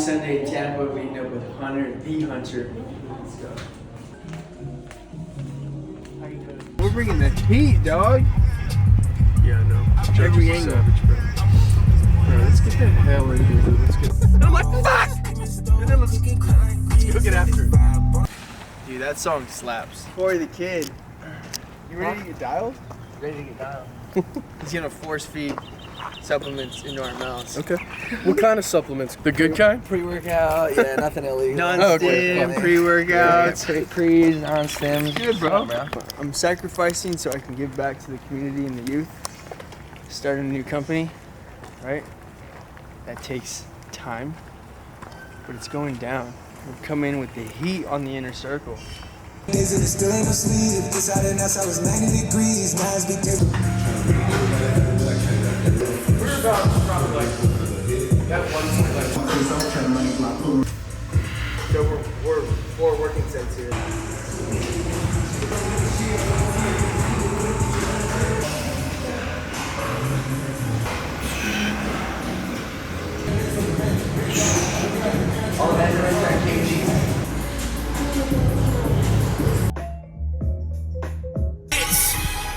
Sunday in Tampa, meeting up with Hunter, the Hunter. Let's go. We're bringing the heat, dog. Yeah, I know. Every angle. Savage, bro. Bro, let's get the hell in here, dude. Let's get. And I'm like, fuck! And then let's go get after it. Dude, that song slaps. Corey the kid. You ready to get dialed? Ready to get down. He's gonna force feed supplements into our mouths. Okay. What kind of supplements? The good kind? Pre-workout, yeah, nothing illegal. Non-stim, pre-workouts. Pre's, non-stims. Good, bro. I'm sacrificing so I can give back to the community and the youth. Starting a new company, right? That takes time, but it's going down. We'll come in with the heat on the inner circle. Is it still ain't no sleep? This out and that's I was 90 degrees. Mine's be different. We're about probably like that one point, So we're 4 working sets here. All that right there, KG.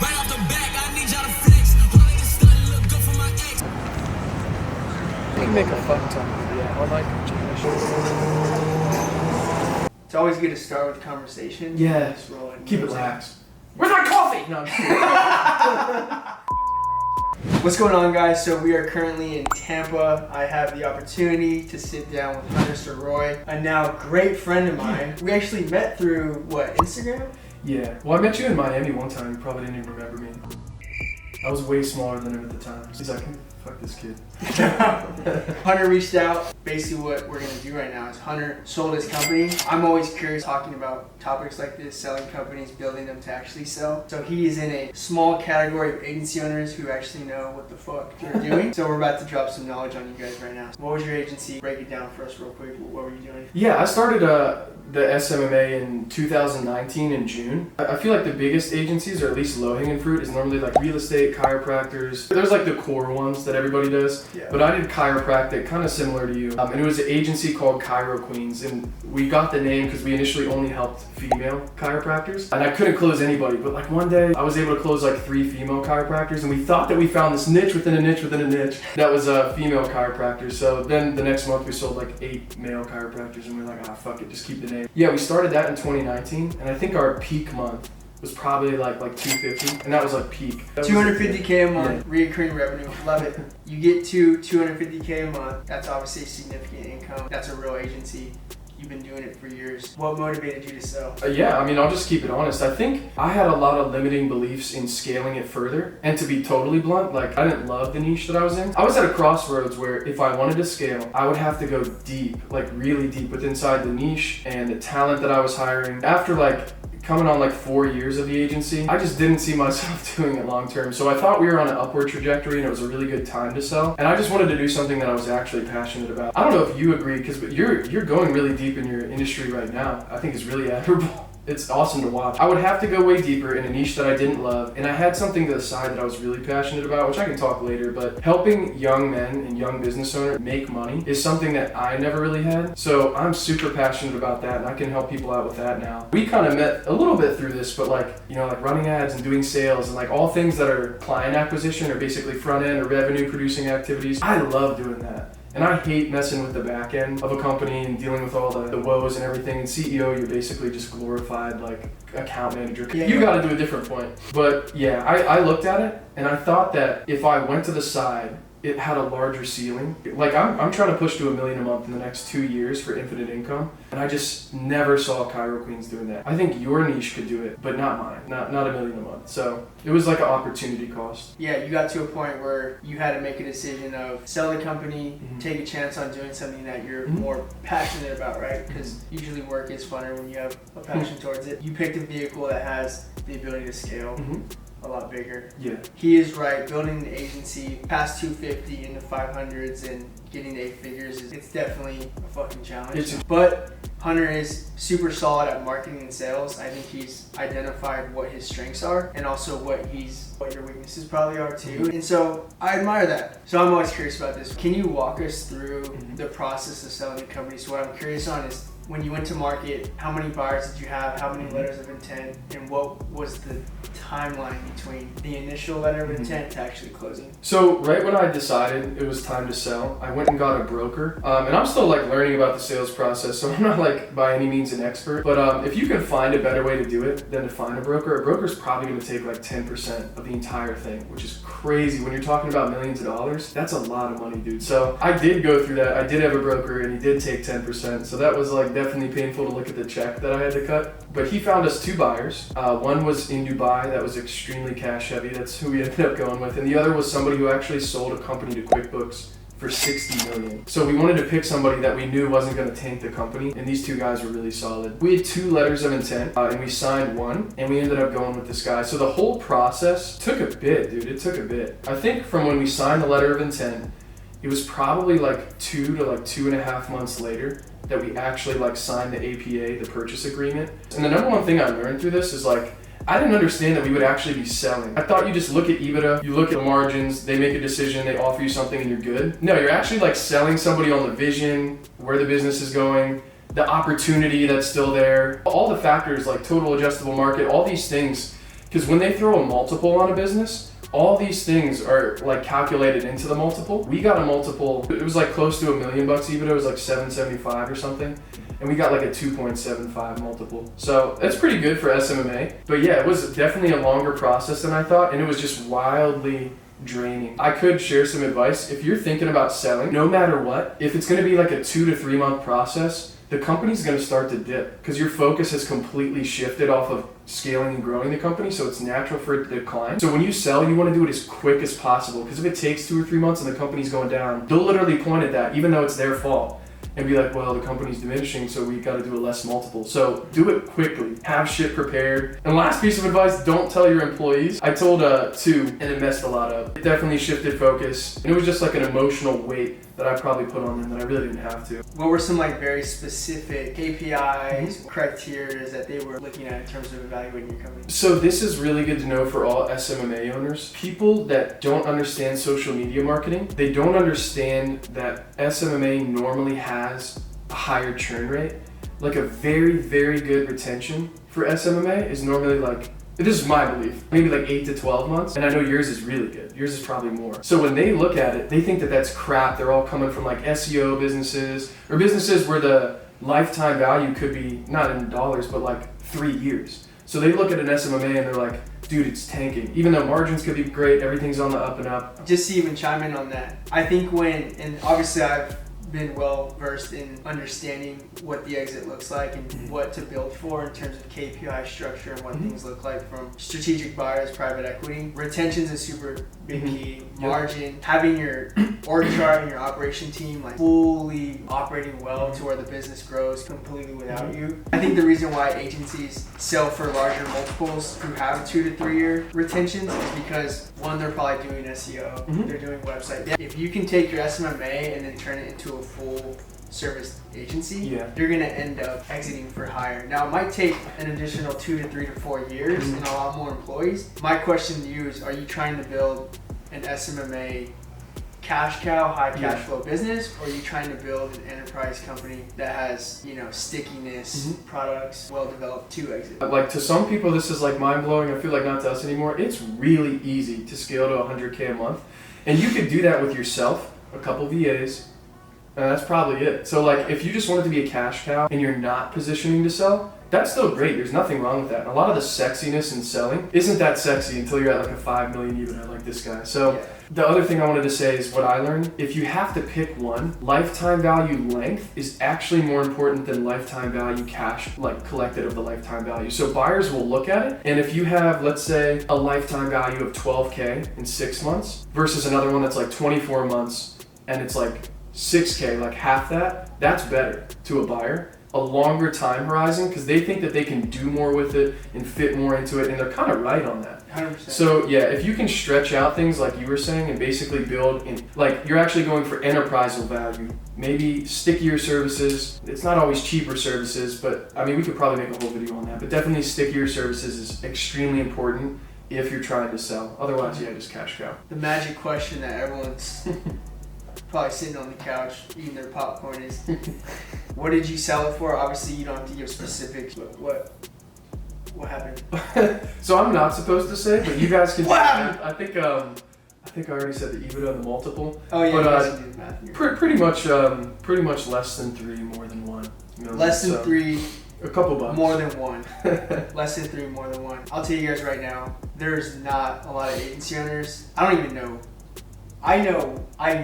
Right off the back, I need y'all to flex. All of this stuff look good for my ex. we can make a fun time. Yeah, I like it. It's always good to start with conversation. Yeah. Just roll it. Keep it lax. Where's my coffee? No, I'm just kidding. What's going on, guys? So we are currently in Tampa. I have the opportunity to sit down with Hunter Ceroy, a now great friend of mine. We actually met through, what, Instagram? Yeah. Well, I met you in Miami one time. You probably didn't even remember me. I was way smaller than him at the time. He's like, fuck this kid. Hunter reached out. Basically what we're gonna do right now is Hunter sold his company. I'm always curious talking about topics like this, selling companies, building them to actually sell. So he is in a small category of agency owners who actually know what the fuck they're doing. So we're about to drop some knowledge on you guys right now. What was your agency? Break it down for us real quick. What were you doing? Yeah, I started the SMMA in 2019 in June. I feel like the biggest agencies, or at least low-hanging fruit, is normally like real estate, chiropractors. There's like the core ones that everybody does. Yeah. But I did chiropractic, kind of similar to you. And it was an agency called Chiro Queens. And we got the name because we initially only helped female chiropractors. And I couldn't close anybody. But like one day, I was able to close like 3 female chiropractors. And we thought that we found this niche within a niche within a niche. That was female chiropractors. So then the next month we sold like 8 male chiropractors. And we were like, fuck it, just keep the name. Yeah, we started that in 2019. And I think our peak month was probably like 250, and that was like peak. 250K a month, reoccurring revenue, love it. You get to 250K a month, that's obviously a significant income. That's a real agency. You've been doing it for years. What motivated you to sell? Yeah, I mean, I'll just keep it honest. I think I had a lot of limiting beliefs in scaling it further. And to be totally blunt, like I didn't love the niche that I was in. I was at a crossroads where if I wanted to scale, I would have to go deep, like really deep within inside the niche and the talent that I was hiring. After like coming on like 4 years of the agency, I just didn't see myself doing it long term. So I thought we were on an upward trajectory and it was a really good time to sell. And I just wanted to do something that I was actually passionate about. I don't know if you agree, because you're going really deep in your industry right now. I think it's really admirable. It's awesome to watch. I would have to go way deeper in a niche that I didn't love, and I had something to the side that I was really passionate about, which I can talk later, but helping young men and young business owners make money is something that I never really had. So I'm super passionate about that, and I can help people out with that now. We kind of met a little bit through this, but like running ads and doing sales and like all things that are client acquisition or basically front end or revenue producing activities. I love doing that. And I hate messing with the back end of a company and dealing with all the woes and everything. And CEO, you're basically just glorified like account manager. Yeah, you got to do a different point. But yeah, I looked at it and I thought that if I went to the side, it had a larger ceiling. Like I'm trying to push to $1 million a month in the next 2 years for infinite income. And I just never saw Chiro Queens doing that. I think your niche could do it, but not mine, not $1 million a month. So it was like an opportunity cost. Yeah, you got to a point where you had to make a decision of sell the company, take a chance on doing something that you're more passionate about, right? Because usually work is funner when you have a passion towards it. You picked a vehicle that has the ability to scale. a lot bigger. Yeah. He is right. Building an agency past 250 into 500s and getting 8 figures it's definitely a fucking challenge. But Hunter is super solid at marketing and sales. I think he's identified what his strengths are and also what your weaknesses probably are too. And so I admire that. So I'm always curious about this. Can you walk us through the process of selling the company? So what I'm curious on is when you went to market, how many buyers did you have? How many letters of intent? And what was the timeline between the initial letter of intent to actually closing? So right when I decided it was time to sell, I went and got a broker. And I'm still like learning about the sales process, so I'm not like by any means an expert. But if you can find a better way to do it than to find a broker's probably going to take like 10% of the entire thing, which is crazy. When you're talking about millions of dollars, that's a lot of money, dude. So I did go through that. I did have a broker and he did take 10%. So that was like definitely painful to look at the check that I had to cut. But he found us 2 buyers. One was in Dubai, that was extremely cash heavy. That's who we ended up going with. And the other was somebody who actually sold a company to QuickBooks for $60 million. So we wanted to pick somebody that we knew wasn't going to tank the company, and these 2 guys were really solid. We had 2 letters of intent, and we signed 1, and we ended up going with this guy. So the whole process took a bit, dude. It took a bit. I think from when we signed the letter of intent, it was probably like 2 to like 2.5 months later that we actually like signed the APA, the purchase agreement. And the number one thing I learned through this is like, I didn't understand that we would actually be selling. I thought you just look at EBITDA, you look at the margins, they make a decision, they offer you something and you're good. No, you're actually like selling somebody on the vision, where the business is going, the opportunity that's still there, all the factors like total adjustable market, all these things. Because when they throw a multiple on a business, all these things are like calculated into the multiple. We got a multiple, it was like close to $1 million EBITDA, it was like 775 or something. And we got like a 2.75 multiple. So that's pretty good for SMMA. But yeah, it was definitely a longer process than I thought, and it was just wildly draining. I could share some advice. If you're thinking about selling, no matter what, if it's gonna be like a 2 to 3 month process, the company's gonna start to dip because your focus has completely shifted off of scaling and growing the company, so it's natural for it to decline. So when you sell, you want to do it as quick as possible, because if it takes 2 or 3 months and the company's going down, they'll literally point at that, even though it's their fault, and be like, well, the company's diminishing, so we got to do a less multiple. So do it quickly, have shit prepared. And last piece of advice, don't tell your employees. I told 2 and it messed a lot up. It definitely shifted focus, and it was just like an emotional weight that I probably put on them that I really didn't have to. What were some like very specific KPIs, criteria that they were looking at in terms of evaluating your company? So this is really good to know for all SMMA owners. People that don't understand social media marketing, they don't understand that SMMA normally has a higher churn rate. Like a very, very good retention for SMMA is normally like, this is my belief, maybe like 8 to 12 months. And I know yours is really good. Yours is probably more. So when they look at it, they think that that's crap. They're all coming from like SEO businesses or businesses where the lifetime value could be not in dollars, but like 3 years. So they look at an SMMA and they're like, dude, it's tanking. Even though margins could be great, everything's on the up and up. Just to even chime in on that, I think and obviously I've been well versed in understanding what the exit looks like and what to build for in terms of KPI structure and what things look like from strategic buyers, private equity. Retention's a super big key. Margin, having your org chart and your operation team like fully operating well to where the business grows completely without you. I think the reason why agencies sell for larger multiples who have 2 to 3 year retentions is because one, they're probably doing SEO, they're doing website. If you can take your SMMA and then turn it into a full service agency, you're gonna end up exiting for higher. Now it might take an additional 2 to 3 to 4 years and a lot more employees. My question to you is, are you trying to build an SMMA cash cow, high cash flow business, or are you trying to build an enterprise company that has, stickiness, products, well developed to exit? Like to some people this is like mind blowing. I feel like not to us anymore. It's really easy to scale to 100K a month. And you could do that with yourself, a couple VAs, and that's probably it. So like if you just want it to be a cash cow and you're not positioning to sell, that's still great. There's nothing wrong with that. And a lot of the sexiness in selling isn't that sexy until you're at like a 5 million EBITDA like this guy. So the other thing I wanted to say is what I learned. If you have to pick one, lifetime value length is actually more important than lifetime value cash, like collected of the lifetime value. So buyers will look at it, and if you have, let's say, a lifetime value of 12K in 6 months versus another one that's like 24 months and it's like 6K, like half that, that's better to a buyer. a longer time horizon because they think that they can do more with it and fit more into it, and they're kind of right on that. 100%. So yeah, if you can stretch out things like you were saying and basically build in, like you're actually going for enterprisal value, maybe stickier services. It's not always cheaper services, but I mean we could probably make a whole video on that, but definitely stickier services is extremely important if you're trying to sell. Otherwise, yeah, just cash cow. The magic question that everyone's probably sitting on the couch eating their popcorn is, what did you sell it for? Obviously, you don't have to give specifics, but what happened? So I'm not supposed to say, but you guys can. What happened? I think I already said the EBITDA and the multiple. Oh yeah, but, you guys can do the math. pretty much less than 3, more than 1 million. Less than So, 3, a couple bucks. more than 1. Less than 3, more than 1. I'll tell you guys right now, there's not a lot of agency owners. I don't even know. I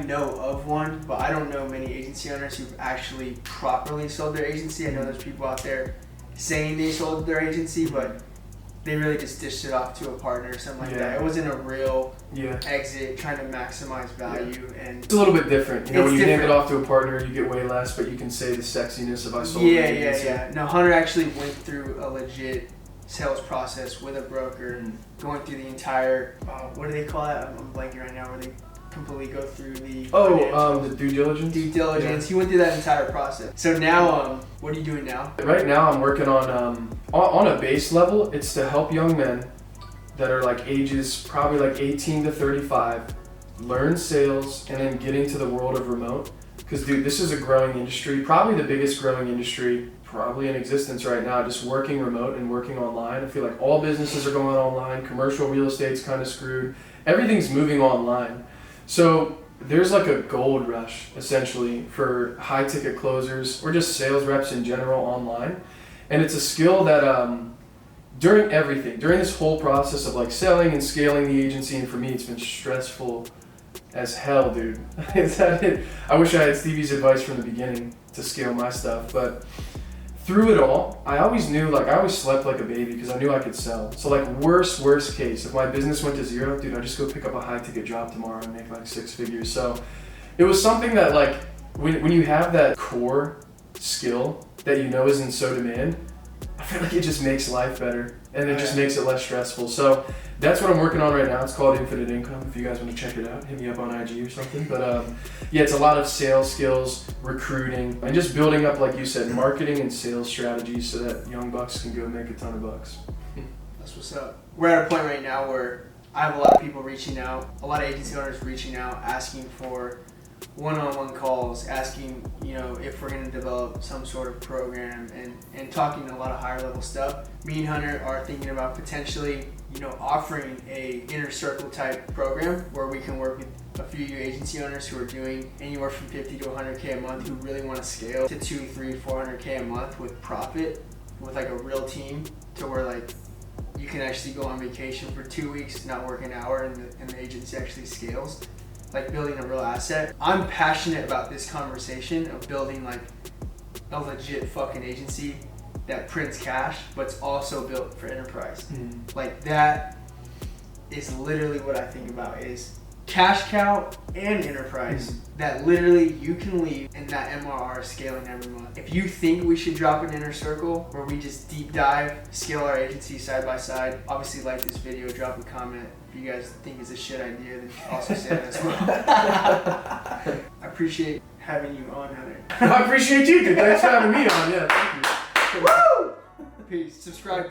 know of one, but I don't know many agency owners who've actually properly sold their agency. I know there's people out there saying they sold their agency, but they really just dished it off to a partner or something like that. It wasn't a real exit trying to maximize value. And it's a little bit different. You know, when you hand it different. off to a partner, you get way less, but you can say the sexiness of I sold Yeah, my agency. yeah. No, Hunter actually went through a legit sales process with a broker, going through the entire, what do they call that? I'm blanking right now, where they completely go through the the due diligence. due diligence. He went through that entire process. So now, what are you doing now? Right now, I'm working on a base level. It's to help young men that are like ages probably like 18 to 35 learn sales and then get into the world of remote. Because dude, this is a growing industry, probably the biggest growing industry probably in existence right now. Just working remote and working online. I feel like all businesses are going online. Commercial real estate's kind of screwed. Everything's moving online. So there's like a gold rush essentially for high ticket closers or just sales reps in general online. And it's a skill that during this whole process of like selling and scaling the agency, and for me it's been stressful as hell, dude. I wish I had Stevie's advice from the beginning to scale my stuff, but through it all, I always knew, like, I always slept like a baby because I knew I could sell. So, like, worst case, if my business went to 0, dude, I'd just go pick up a high-ticket job tomorrow and make, like, 6 figures. So, it was something that, like, when you have that core skill that you know is in so demand, I feel like it just makes life better, and it just makes it less stressful. So, that's what I'm working on right now. It's called Infinite Income. If you guys want to check it out, hit me up on IG or something. But yeah, it's a lot of sales skills, recruiting, and just building up, like you said, marketing and sales strategies so that young bucks can go make a ton of bucks. That's what's up. We're at a point right now where I have a lot of people reaching out, a lot of agency owners reaching out, asking for one-on-one calls, asking, you know, if we're going to develop some sort of program, and talking a lot of higher level stuff. Me and Hunter are thinking about potentially, you know, offering a inner circle type program where we can work with a few agency owners who are doing anywhere from 50 to 100K a month, who really want to scale to 2, 3, 400K a month with profit, with like a real team, to where like you can actually go on vacation for 2 weeks, not work an hour, and the agency actually scales. Like building a real asset. I'm passionate about this conversation of building like a legit fucking agency that prints cash, but it's also built for enterprise. Like that is literally what I think about, is cash cow and enterprise that literally you can leave and that MRR is scaling every month. If you think we should drop an inner circle where we just deep dive, scale our agency side by side, obviously like this video, drop a comment. If you guys think it's a shit idea, then also say that as well. I appreciate having you on, Hunter. I appreciate you, dude. Thanks for having me on. Yeah, thank you. Woo! Peace. Subscribe.